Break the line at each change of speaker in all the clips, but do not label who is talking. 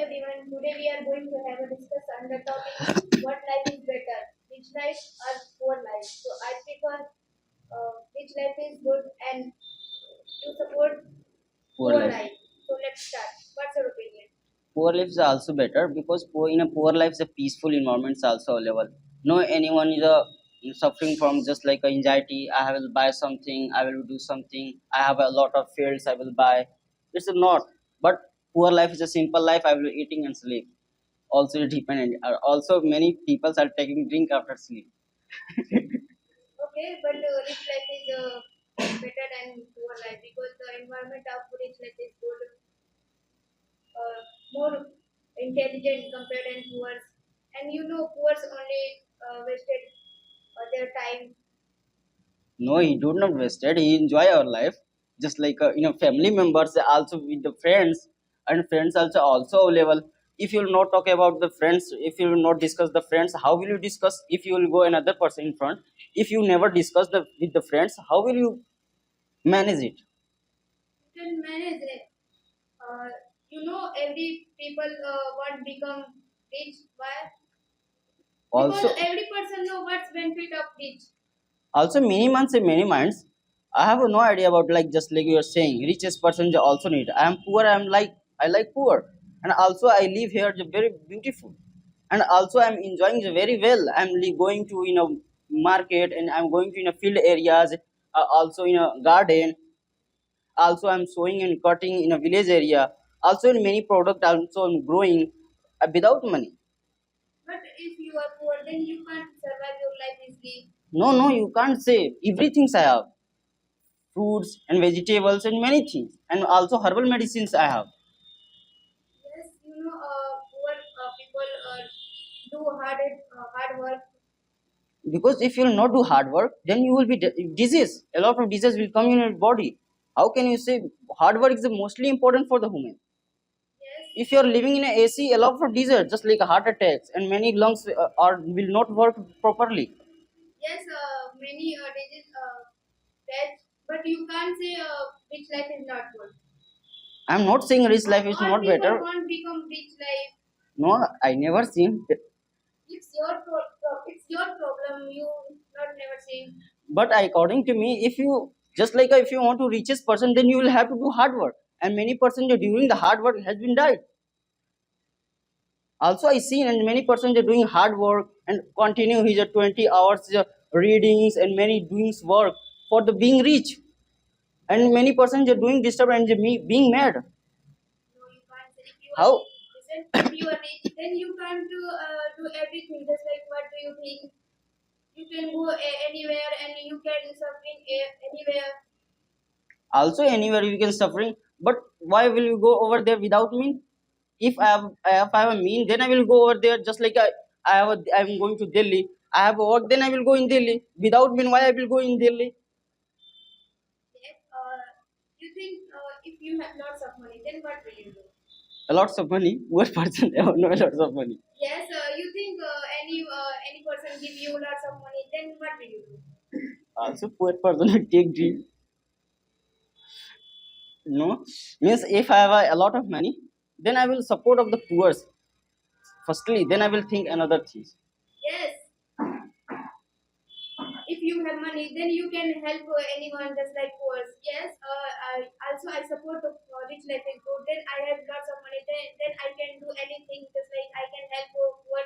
everyone. Today we are going to have a discuss on the topic what life is better, rich life or poor life. So I prefer rich life is good and you support
Poor
poor
life.
life. So let's start. What's your opinion?
Poor life is also better because in a poor life, the peaceful environment is also available. No anyone is suffering from just like anxiety. I will buy something. I will do something. I have a lot of fields. I will buy. It's not. But poor life is a simple life. I will eating and sleep. Also dependent. Also many people are taking drink after sleep.
Okay, but rich life is better than poor life because the environment of rich life is good, more intelligent compared than poor's. And you know, poor's only wasted their time.
No, he do not wasted. He enjoy our life. Just like family members also with the friends and friends also available. If you will not talk about the friends, if you will not discuss the friends, how will you discuss if you will go another person in front? If you never discuss the with the friends, how will you manage it?
You can manage it. Uh, you know, every people want become rich. Why? Because
Also,
every person know what's benefit of rich.
also many months and many minds. I have no idea about like just like you are saying, richest person they also need. I am poor. I like poor, and also I live here very beautiful, and also I'm enjoying it very well. Going to market and I'm going to field areas, also in a garden. Also I'm sowing and cutting in a village area. Also in many product also I'm growing without money.
But if you are poor, then you can't survive your life easily.
No, no, you can't say everything I have. Fruits and vegetables and many things, and also herbal medicines I have.
Yes, you know, poor people do hard work.
Because if you will not do hard work, then you will be disease. A lot of disease will come in your body. How can you say hard work is the mostly important for the human?
Yes,
If you are living in a AC, a lot of disease just like heart attacks and many lungs are will not work properly.
yes, many diseases death, but you can't say rich life is not good.
I'm not saying rich life is
All
not
people
better.
want become rich life.
No, I never seen.
It's your problem. You not never seen.
But according to me, if you just like if you want to richest person, then you will have to do hard work, and many person during the hard work has been died. Also I see and many persons are doing hard work and continue his 20 hours readings and many doing work for the being rich, and many persons are doing disturb and being mad.
No, you can't say. If you are
How?
listen, if you are rich, then you can't do everything. Just like what do you think? You can go anywhere and you can surfing anywhere.
Also anywhere you can suffering, but why will you go over there without me? If I have a mean, then I will go over there. Just like I'm going to Delhi, I have a work, then I will go in Delhi. Without me, why I will go in Delhi?
Yes. You think if you have lots of money, then what will you do?
A lots of money. Poor person have no lots of money.
Yes. You think any person give you lots of money, then what will you do?
Also poor person will take dream. No, means if I have a lot of money, then I will support of the poor firstly, then I will think another things.
Yes. If you have money, then you can help anyone just like poor. Yes, I support rich life is good. Then I have lots of money. Then I can do anything. Just like I can help poor.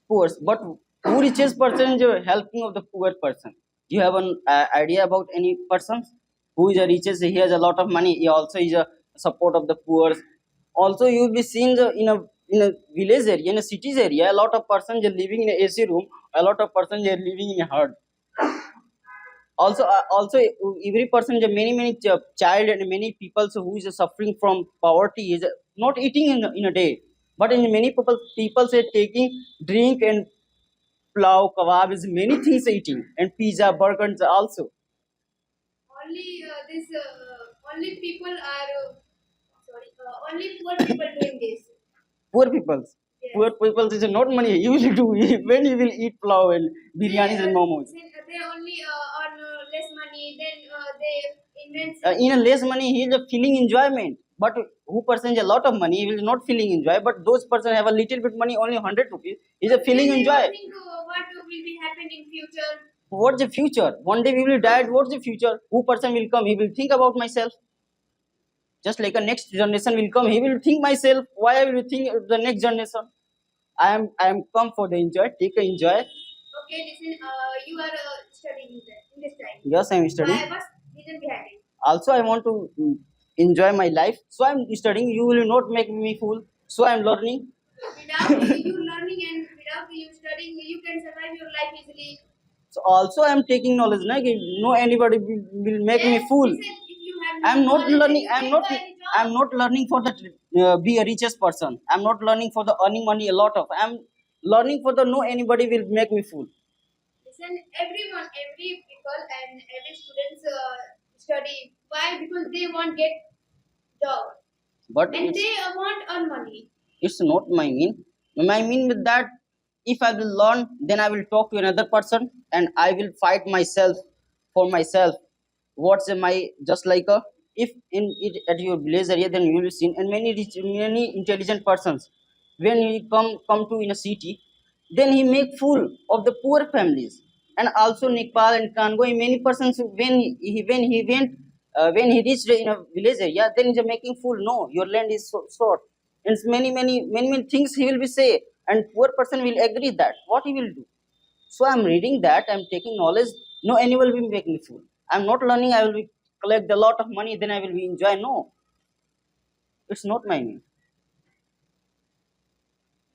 Poor, but who richest person is helping of the poor person? Do you have an idea about any person who is a richest? He has a lot of money. He also is a support of the poor. Also, you will be seeing in a village area, in a cities area, a lot of persons are living in a AC room. A lot of persons are living in a hut. Also every person, the many child and many people who is suffering from poverty is not eating in a day, but in many people say taking drink and plow kebab is many things eating, and pizza burgers also.
Only this only people are sorry. Only poor people doing this.
Poor people,
Yes.
poor people is not money you will do when you will eat plow and
They
biryanis and momos.
they only earn less money. Then they invent.
In a less money he is feeling enjoyment, But who person has a lot of money, he will not feeling enjoy. But those person have a little bit money, only 100 rupees, is a feeling
They
enjoy.
never think what will be happen in future.
What's the future? One day we will die. What's the future? Who person will come? He will think about myself. Just like a next generation will come, he will think myself. Why I will think the next generation? I am come for the enjoy. Take a enjoy.
Okay, listen. You are studying in this time.
Yes, I am studying.
Why? What's reason behind it?
Also, I want to enjoy my life, so I'm studying. You will not make me fool, so I'm learning.
Without you learning and without you studying, you can survive your life easily.
So also I'm taking knowledge. Na, कि no anybody will make me
Yes,
fool.
listen, if you have
I'm not
knowledge, then
learning.
you can go any job.
I'm not learning for the be a richest person. I'm not learning for the earning money a lot of. I'm learning for the no anybody will make me fool.
Listen, everyone, every people and every students study. Why? Because they want get job
But
and they want earn money.
it's not my mean. My mean with that, if I will learn, then I will talk to another person and I will fight myself for myself. What's my just like a if in it at your village area, then you will see and many intelligent persons when he come to in a city, then he make fool of the poor families. And also Nepal and Congo, many persons when he went when he reached in a village area, then he's making fool. No, your land is so short. And many things he will be say, and poor person will agree that what he will do. So I'm reading that, I'm taking knowledge. No, anyone will make me fool. I'm not learning. I will be collect a lot of money, then I will be enjoy. No, it's not my mean.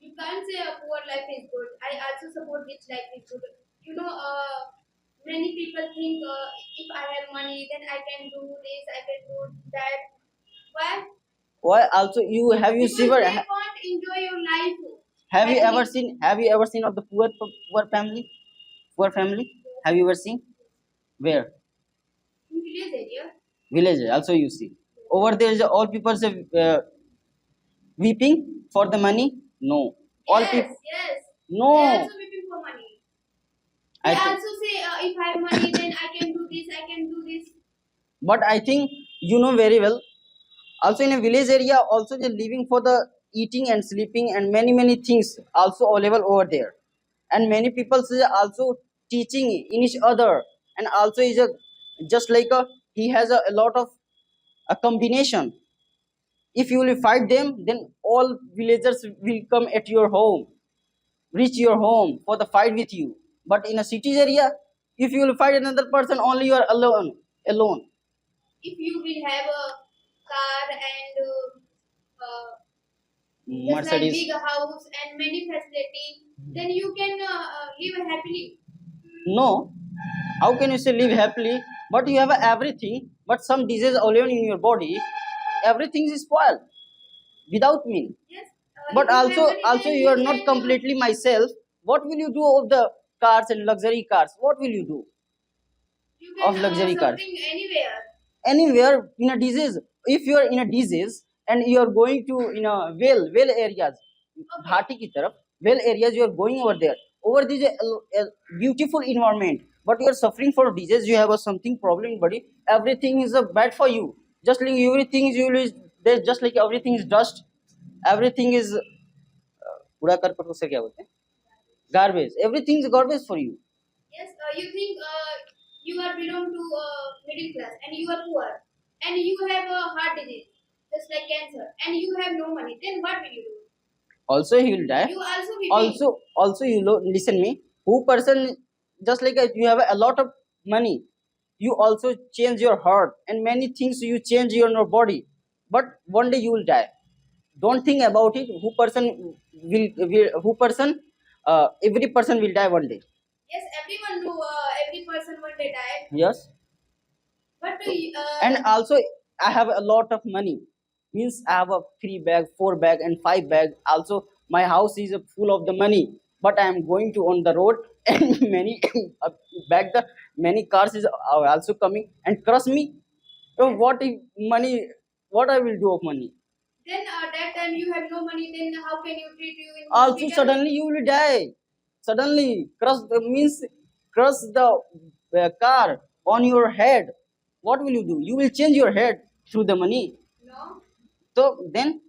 You can't say a poor life is good. I also support rich life is good. You know, many people think if I have money, then I can do this, I can do that. Why?
Why also you have you
Because
seen
they want enjoy your life.
have you ever
Happily.
seen of the poor family? Poor family? Have you ever seen? Where?
In village area.
Village also you see. Over there is all people say weeping for the money. No. All
Yes,
people
yes. They
no.
also weeping for money. They
I think,
also say, if I have money, then I can do this, I can do this.
but I think you know very well. Also in a village area, also they're living for the eating and sleeping and many things also available over there. And many people say also teaching in each other, and also is a just like a he has a lot of a combination. If you will fight them, then all villagers will come at your home, reach your home for the fight with you. But in a city area, if you will fight another person, only you are alone.
If you will have a car and just like
Mercedes.
big house and many facility, then you can live happily.
No, how can you say live happily? But you have everything, but some disease alone in your body, everything is spoiled without me.
Yes.
But
If you have money,
also
then
you
you
are not
can
completely myself. What will you do of the cars and luxury cars? What will you do of luxury cars?
something anywhere.
Anywhere in a disease. If you are in a disease and you are going to in a well areas, Bhati ki taraf, well areas, you are going over there. Over this a beautiful environment, but you are suffering for disease. You have a something problem in body. Everything is bad for you. Just like everything is you will there's just like everything is dust. Everything is कूड़ा करकट उसे क्या बोलते हैं garbage. Everything is garbage for you.
Yes, you think you are belong to middle class and you are poor and you have a heart disease, just like cancer, and you have no money. Then what will you do?
Also he will die.
You also will be.
Also you listen me. Who person just like you have a lot of money, you also change your heart and many things you change in your body, but one day you will die. Don't think about it. Who person will who person every person will die one day.
Yes, everyone know every person one day die,
Yes.
but
And also I have a lot of money, means I have a 3 bag, 4 bag and 5 bag. Also my house is full of the money, but I am going to on the road and many back the many cars is are also coming and crush me. So what if money, what I will do of money?
then that time you have no money. Then how can you treat you in
Also
hospital?
suddenly you will die. Suddenly crush the means crush the car on your head. What will you do? You will change your head through the money.
No.
So then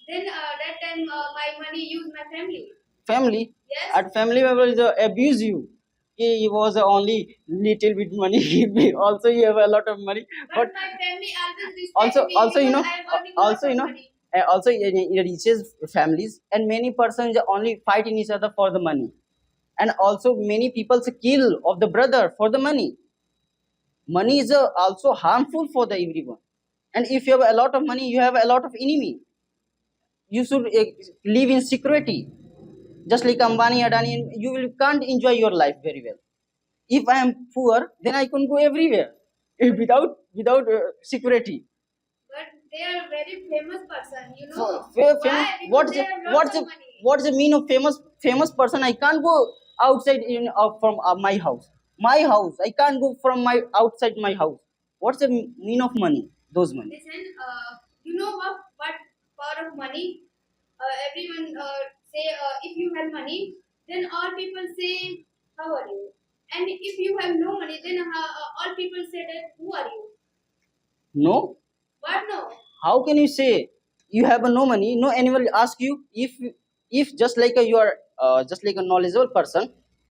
that time my money use my family.
family
Yes.
at family members abuse you. He was only little bit money. Give me. Also, you have a lot of money,
But
but
my family always respect
also
me
also you
because
know
I am earning lots
also
of
you know
money.
also in reaches families and many persons only fight in each other for the money, and also many people kill of the brother for the money. Money is also harmful for the everyone, and if you have a lot of money you have a lot of enemy. You should live in security, just like Ambani, Adani. You will can't enjoy your life very well. If I am poor, then I can go everywhere without security.
But they are very famous person, you know.
Famous.
Why? Because they have lots of money.
What's the mean of famous person? I can't go outside in from my house. My house. I can't go from my outside my house. What's the mean of money? Those money.
Listen, you know what power of money? Everyone say if you have money, then all people say how are you? And if you have no money, then all people say that who are you?
No.
What no?
How can you say you have no money? No anyone will ask you if just like you are just like a knowledgeable person.